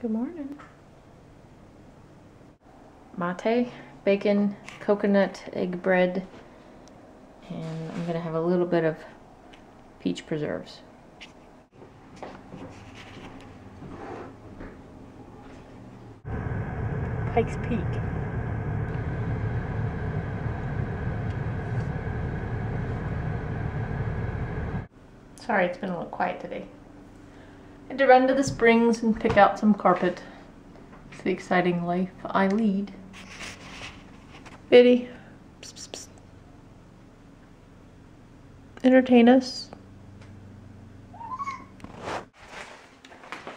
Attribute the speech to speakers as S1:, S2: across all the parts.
S1: Good morning. Mate, bacon, coconut, egg bread, and I'm gonna have a little bit of peach preserves. Pikes Peak. Sorry, it's been a little quiet today. I had to run to the springs and pick out some carpet. It's the exciting life I lead. Biddy, psst, psst, psst. Entertain us.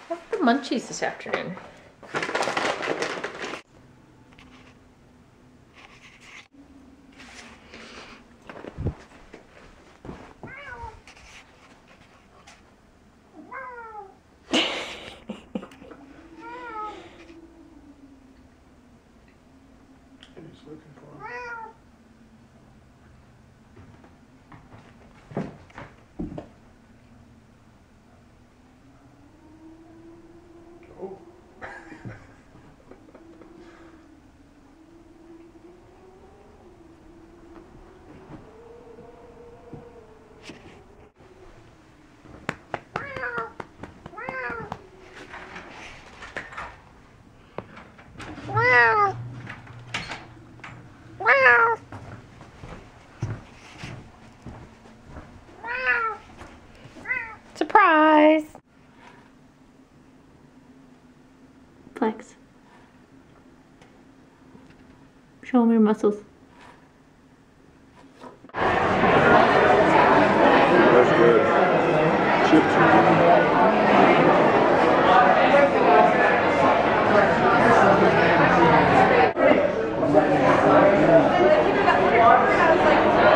S1: What's the munchies this afternoon?
S2: Looking for oh.
S1: Surprise! Flex. Show them your muscles.
S2: That's good. Chips.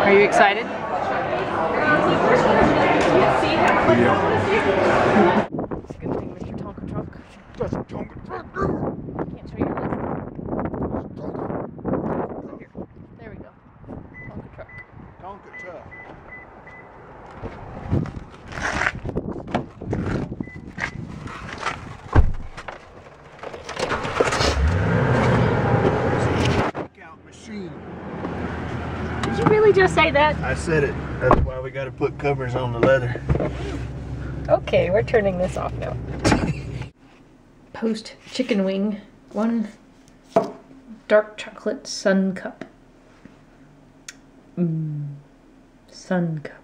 S1: Are you excited?
S2: Yeah.
S1: It's a good thing, Mr. Tonka Truck.
S2: That's a Tonka truck.
S1: Can't show you your list. Here. There we go. Tonka Truck.
S2: Tonka truck. Out machine.
S1: Did you really just say that?
S2: I said it. That's why we got to put covers on the leather.
S1: Okay, we're turning this off now. Post chicken wing, 1 dark chocolate sun cup. Sun cup.